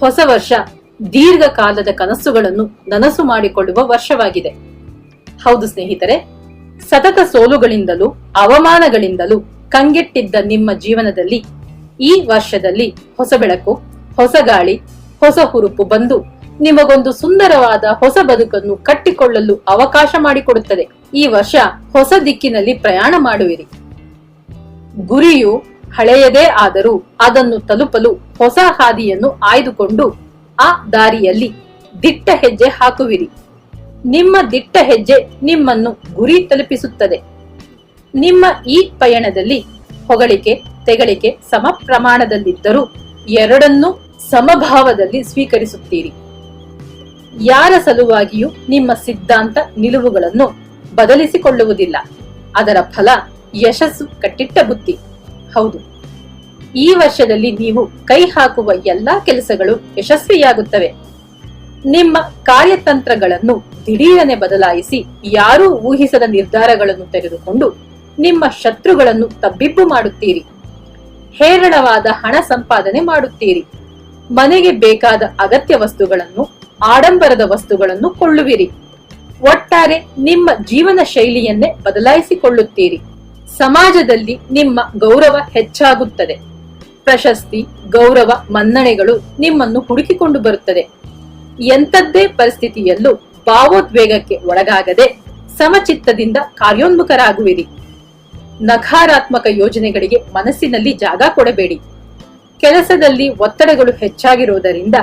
ಹೊಸ ವರ್ಷ ದೀರ್ಘಕಾಲದ ಕನಸುಗಳನ್ನು ನನಸು ಮಾಡಿಕೊಳ್ಳುವ ವರ್ಷವಾಗಿದೆ. ಹೌದು ಸ್ನೇಹಿತರೆ, ಸತತ ಸೋಲುಗಳಿಂದಲೂ ಅವಮಾನಗಳಿಂದಲೂ ಕಂಗೆಟ್ಟಿದ್ದ ನಿಮ್ಮ ಜೀವನದಲ್ಲಿ ಈ ವರ್ಷದಲ್ಲಿ ಹೊಸ ಬೆಳಕು, ಹೊಸ ಗಾಳಿ, ಹೊಸ ಹುರುಪು ಬಂದು ನಿಮಗೊಂದು ಸುಂದರವಾದ ಹೊಸ ಬದುಕನ್ನು ಕಟ್ಟಿಕೊಳ್ಳಲು ಅವಕಾಶ ಮಾಡಿಕೊಡುತ್ತದೆ. ಈ ವರ್ಷ ಹೊಸ ದಿಕ್ಕಿನಲ್ಲಿ ಪ್ರಯಾಣ ಮಾಡುವಿರಿ. ಗುರಿಯು ಹಳೆಯದೇ ಆದರೂ ಅದನ್ನು ತಲುಪಲು ಹೊಸ ಹಾದಿಯನ್ನು ಆಯ್ದುಕೊಂಡು ಆ ದಾರಿಯಲ್ಲಿ ದಿಟ್ಟ ಹೆಜ್ಜೆ ಹಾಕುವಿರಿ. ನಿಮ್ಮ ದಿಟ್ಟ ಹೆಜ್ಜೆ ನಿಮ್ಮನ್ನು ಗುರಿ ತಲುಪಿಸುತ್ತದೆ. ನಿಮ್ಮ ಈ ಪಯಣದಲ್ಲಿ ಹೊಗಳಿಕೆ, ತೆಗಳಿಕೆ ಸಮ ಪ್ರಮಾಣದಲ್ಲಿದ್ದರೂ ಎರಡನ್ನೂ ಸಮಭಾವದಲ್ಲಿ ಸ್ವೀಕರಿಸುತ್ತೀರಿ. ಯಾರ ಸಲುವಾಗಿಯೂ ನಿಮ್ಮ ಸಿದ್ಧಾಂತ ನಿಲುವುಗಳನ್ನು ಬದಲಿಸಿಕೊಳ್ಳುವುದಿಲ್ಲ. ಅದರ ಫಲ ಯಶಸ್ಸು, ಕಟ್ಟಿಟ್ಟ ಬುತ್ತಿ. ಹೌದು, ಈ ವರ್ಷದಲ್ಲಿ ನೀವು ಕೈ ಹಾಕುವ ಎಲ್ಲಾ ಕೆಲಸಗಳು ಯಶಸ್ವಿಯಾಗುತ್ತವೆ. ನಿಮ್ಮ ಕಾರ್ಯತಂತ್ರಗಳನ್ನು ದಿಢೀರನೆ ಬದಲಾಯಿಸಿ ಯಾರೂ ಊಹಿಸದ ನಿರ್ಧಾರಗಳನ್ನು ತೆಗೆದುಕೊಂಡು ನಿಮ್ಮ ಶತ್ರುಗಳನ್ನು ತಬ್ಬಿಬ್ಬು ಮಾಡುತ್ತೀರಿ. ಹೇರಳವಾದ ಹಣ ಸಂಪಾದನೆ ಮಾಡುತ್ತೀರಿ. ಮನೆಗೆ ಬೇಕಾದ ಅಗತ್ಯ ವಸ್ತುಗಳನ್ನು, ಆಡಂಬರದ ವಸ್ತುಗಳನ್ನು ಕೊಳ್ಳುವಿರಿ. ಒಟ್ಟಾರೆ ನಿಮ್ಮ ಜೀವನ ಶೈಲಿಯನ್ನೇ ಬದಲಾಯಿಸಿಕೊಳ್ಳುತ್ತೀರಿ. ಸಮಾಜದಲ್ಲಿ ನಿಮ್ಮ ಗೌರವ ಹೆಚ್ಚಾಗುತ್ತದೆ. ಪ್ರಶಸ್ತಿ, ಗೌರವ, ಮನ್ನಣೆಗಳು ನಿಮ್ಮನ್ನು ಹುಡುಕಿಕೊಂಡು ಬರುತ್ತದೆ. ಎಂಥದ್ದೇ ಪರಿಸ್ಥಿತಿಯಲ್ಲೂ ಭಾವೋದ್ವೇಗಕ್ಕೆ ಒಳಗಾಗದೆ ಸಮಚಿತ್ತದಿಂದ ಕಾರ್ಯೋನ್ಮುಖರಾಗುವಿರಿ. ನಕಾರಾತ್ಮಕ ಯೋಜನೆಗಳಿಗೆ ಮನಸ್ಸಿನಲ್ಲಿ ಜಾಗ ಕೊಡಬೇಡಿ. ಕೆಲಸದಲ್ಲಿ ಒತ್ತಡಗಳು ಹೆಚ್ಚಾಗಿರುವುದರಿಂದ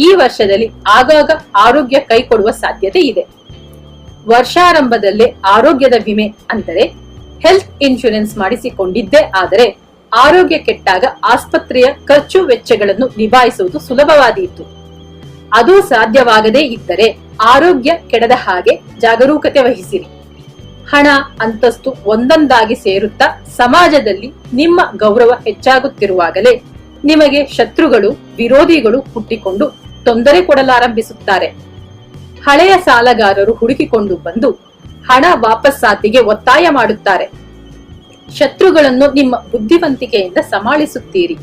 ಈ ವರ್ಷದಲ್ಲಿ ಆಗಾಗ ಆರೋಗ್ಯ ಕೈಕೊಡುವ ಸಾಧ್ಯತೆ ಇದೆ. ವರ್ಷಾರಂಭದಲ್ಲೇ ಆರೋಗ್ಯದ ವಿಮೆ ಅಂದರೆ ಹೆಲ್ತ್ ಇನ್ಶೂರೆನ್ಸ್ ಮಾಡಿಸಿಕೊಂಡಿದ್ದೇ ಆದರೆ ಆರೋಗ್ಯ ಕೆಟ್ಟಾಗ ಆಸ್ಪತ್ರೆಯ ಖರ್ಚು ವೆಚ್ಚಗಳನ್ನು ನಿಭಾಯಿಸುವುದು ಸುಲಭವಾದೀತು. ಅದು ಸಾಧ್ಯವಾಗದೇ ಇದ್ದರೆ ಆರೋಗ್ಯ ಕೆಡದ ಹಾಗೆ ಜಾಗರೂಕತೆ ವಹಿಸಿರಿ. ಹಣ, ಅಂತಸ್ತು ಒಂದೊಂದಾಗಿ ಸೇರುತ್ತಾ ಸಮಾಜದಲ್ಲಿ ನಿಮ್ಮ ಗೌರವ ಹೆಚ್ಚಾಗುತ್ತಿರುವಾಗಲೇ ನಿಮಗೆ ಶತ್ರುಗಳು, ವಿರೋಧಿಗಳು ಹುಟ್ಟಿಕೊಂಡು ತೊಂದರೆ ಕೊಡಲಾರಂಭಿಸುತ್ತಾರೆ. ಹಳೆಯ ಸಾಲಗಾರರು ಹುಡುಕಿಕೊಂಡು ಬಂದು ಹಣ ವಾಪಸ್ಸಾತಿಗೆ ಒತ್ತಾಯ ಮಾಡುತ್ತಾರೆ. ಶತ್ರುಗಳನ್ನು ನಿಮ್ಮ ಬುದ್ಧಿವಂತಿಕೆಯಿಂದ ಸಮಾಳಿಸುತ್ತೀರಿ.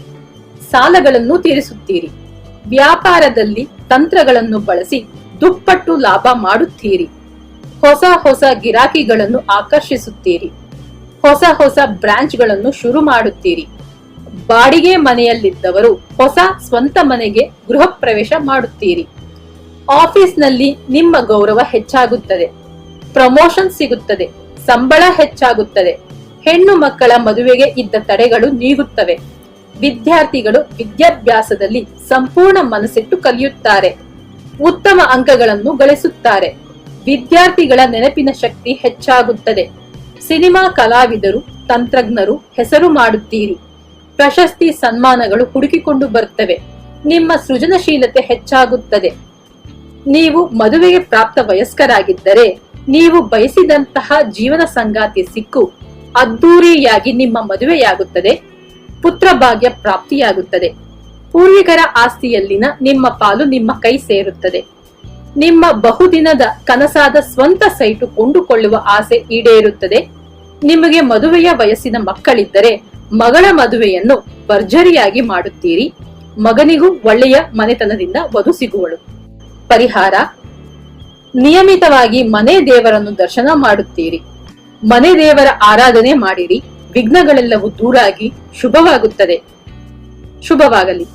ಸಾಲಗಳನ್ನು ತೀರಿಸುತ್ತೀರಿ. ವ್ಯಾಪಾರದಲ್ಲಿ ತಂತ್ರಗಳನ್ನು ಬಳಸಿ ದುಪ್ಪಟ್ಟು ಲಾಭ ಮಾಡುತ್ತೀರಿ. ಹೊಸ ಹೊಸ ಗಿರಾಕಿಗಳನ್ನು ಆಕರ್ಷಿಸುತ್ತೀರಿ. ಹೊಸ ಹೊಸ ಬ್ರಾಂಚ್ಗಳನ್ನು ಶುರು ಮಾಡುತ್ತೀರಿ. ಬಾಡಿಗೆ ಮನೆಯಲ್ಲಿದ್ದವರು ಹೊಸ ಸ್ವಂತ ಮನೆಗೆ ಗೃಹ ಪ್ರವೇಶ ಮಾಡುತ್ತೀರಿ. ಆಫೀಸ್ನಲ್ಲಿ ನಿಮ್ಮ ಗೌರವ ಹೆಚ್ಚಾಗುತ್ತದೆ. ಪ್ರಮೋಷನ್ ಸಿಗುತ್ತದೆ. ಸಂಬಳ ಹೆಚ್ಚಾಗುತ್ತದೆ. ಹೆಣ್ಣು ಮಕ್ಕಳ ಮದುವೆಗೆ ಇದ್ದ ತಡೆಗಳು ನೀಗುತ್ತವೆ. ವಿದ್ಯಾರ್ಥಿಗಳು ವಿದ್ಯಾಭ್ಯಾಸದಲ್ಲಿ ಸಂಪೂರ್ಣ ಮನಸ್ಸಿಟ್ಟು ಕಲಿಯುತ್ತಾರೆ. ಉತ್ತಮ ಅಂಕಗಳನ್ನು ಗಳಿಸುತ್ತಾರೆ. ವಿದ್ಯಾರ್ಥಿಗಳ ನೆನಪಿನ ಶಕ್ತಿ ಹೆಚ್ಚಾಗುತ್ತದೆ. ಸಿನಿಮಾ ಕಲಾವಿದರು, ತಂತ್ರಜ್ಞರು ಹೆಸರು ಮಾಡುತ್ತೀರಿ. ಪ್ರಶಸ್ತಿ, ಸನ್ಮಾನಗಳು ಹುಡುಕಿಕೊಂಡು ಬರುತ್ತವೆ. ನಿಮ್ಮ ಸೃಜನಶೀಲತೆ ಹೆಚ್ಚಾಗುತ್ತದೆ. ನೀವು ಮದುವೆಗೆ ಪ್ರಾಪ್ತ ವಯಸ್ಕರಾಗಿದ್ದರೆ ನೀವು ಬಯಸಿದಂತಹ ಜೀವನ ಸಂಗಾತಿ ಸಿಕ್ಕು ಅದ್ದೂರಿಯಾಗಿ ನಿಮ್ಮ ಮದುವೆಯಾಗುತ್ತದೆ. ಪುತ್ರ ಭಾಗ್ಯ ಪ್ರಾಪ್ತಿಯಾಗುತ್ತದೆ. ಪೂರ್ವಿಕರ ಆಸ್ತಿಯಲ್ಲಿನ ನಿಮ್ಮ ಪಾಲು ನಿಮ್ಮ ಕೈ ಸೇರುತ್ತದೆ. ನಿಮ್ಮ ಬಹುದಿನದ ಕನಸಾದ ಸ್ವಂತ ಸೈಟು ಕೊಂಡುಕೊಳ್ಳುವ ಆಸೆ ಈಡೇರುತ್ತದೆ. ನಿಮಗೆ ಮದುವೆಯ ವಯಸ್ಸಿನ ಮಕ್ಕಳಿದ್ದರೆ ಮಗಳ ಮದುವೆಯನ್ನು ಭರ್ಜರಿಯಾಗಿ ಮಾಡುತ್ತೀರಿ. ಮಗನಿಗೂ ಒಳ್ಳೆಯ ಮನೆತನದಿಂದ ವಧು ಸಿಗುವಳು. ಪರಿಹಾರ: ನಿಯಮಿತವಾಗಿ ಮನೆ ದೇವರನ್ನು ದರ್ಶನ ಮಾಡುತ್ತೀರಿ. ಮನೆ ದೇವರ ಆರಾಧನೆ ಮಾಡಿರಿ. ವಿಘ್ನಗಳೆಲ್ಲವೂ ದೂರಾಗಿ ಶುಭವಾಗುತ್ತದೆ. ಶುಭವಾಗಲಿ.